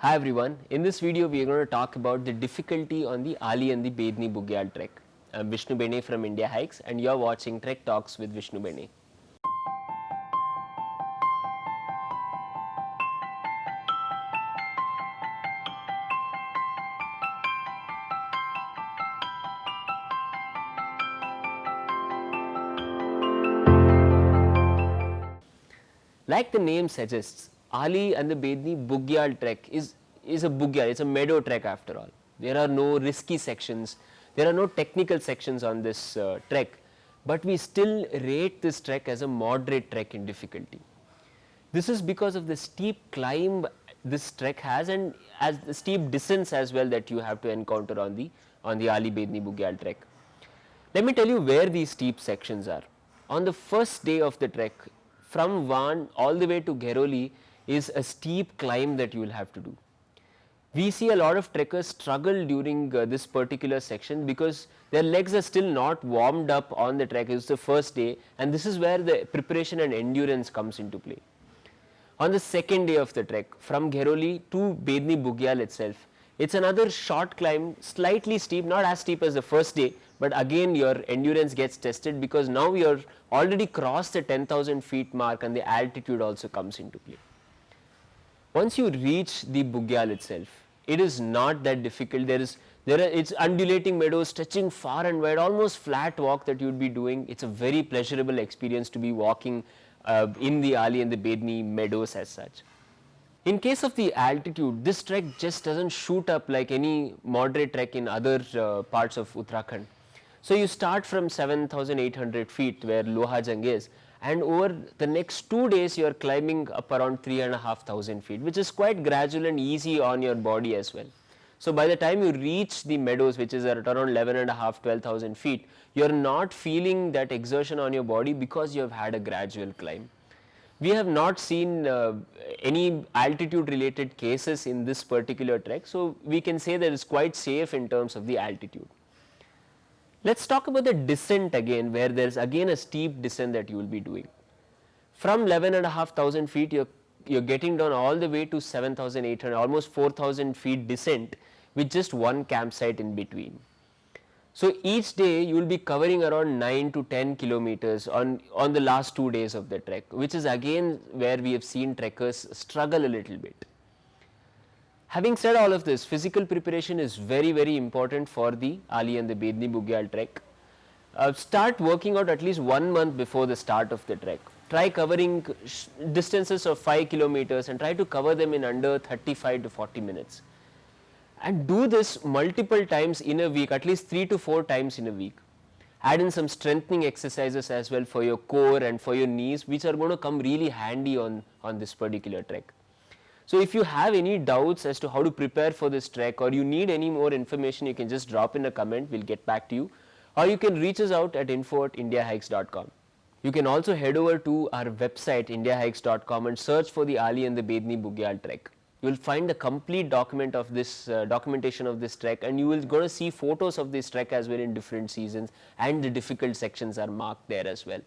Hi everyone, in this video we are going to talk about the difficulty on the Ali and the Bedni Bugyal trek. I'm Vishnu Bene from India Hikes and you're watching Trek Talks with Vishnu Bene. Like the name suggests, Ali and the Bedni Bugyal trek is a Bugyal, it's a meadow trek after all. There are no risky sections, there are no technical sections on this trek, but we still rate this trek as a moderate trek in difficulty. This is because of the steep climb this trek has and as the steep descents as well that you have to encounter on the Ali Bedni Bugyal trek. Let me tell you where these steep sections are. On the first day of the trek, from Van all the way to Ghairoli is a steep climb that you will have to do. We see a lot of trekkers struggle during this particular section because their legs are still not warmed up on the trek. It's the first day and this is where the preparation and endurance comes into play. On the second day of the trek, from Ghairoli to Bedni Bugyal itself, it's another short climb, slightly steep, not as steep as the first day, but again your endurance gets tested because now you're already crossed the 10,000 feet mark and the altitude also comes into play. Once you reach the Bugyal itself, it is not that difficult. It's undulating meadows stretching far and wide, almost flat walk that you'd be doing. It's a very pleasurable experience to be walking in the Ali and the Bedni meadows as such. In case of the altitude, this trek just doesn't shoot up like any moderate trek in other parts of Uttarakhand. So you start from 7,800 feet where Lohajang is and over the next 2 days you are climbing up around 3,500 feet, which is quite gradual and easy on your body as well. So by the time you reach the meadows, which is at around 11,500, 12,000 feet, you are not feeling that exertion on your body because you have had a gradual climb. We have not seen any altitude related cases in this particular trek, so we can say that it's quite safe in terms of the altitude. Let's talk about the descent again, where there's again a steep descent that you will be doing. From 11,500 feet, you're getting down all the way to 7,800, almost 4,000 feet descent with just one campsite in between. So each day you will be covering around 9 to 10 kilometers on the last 2 days of the trek, which is again where we have seen trekkers struggle a little bit. Having said all of this, physical preparation is very important for the Ali and the Bedni Bugyal trek. Start working out at least 1 month before the start of the trek. Try covering distances of 5 kilometers and try to cover them in under 35 to 40 minutes. And do this multiple times in a week, at least 3 to 4 times in a week. Add in some strengthening exercises as well for your core and for your knees, which are going to come really handy on this particular trek. So if you have any doubts as to how to prepare for this trek or you need any more information, you can just drop in a comment, we'll get back to you. Or you can reach us out at info@indiahikes.com. You can also head over to our website indiahikes.com and search for the Ali and the Bedni Bugyal trek. You will find the complete document of this documentation of this trek and you will going to see photos of this trek as well in different seasons and the difficult sections are marked there as well.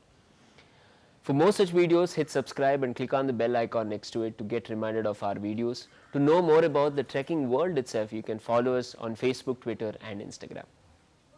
For more such videos, hit subscribe and click on the bell icon next to it to get reminded of our videos. To know more about the trekking world itself, you can follow us on Facebook, Twitter and Instagram.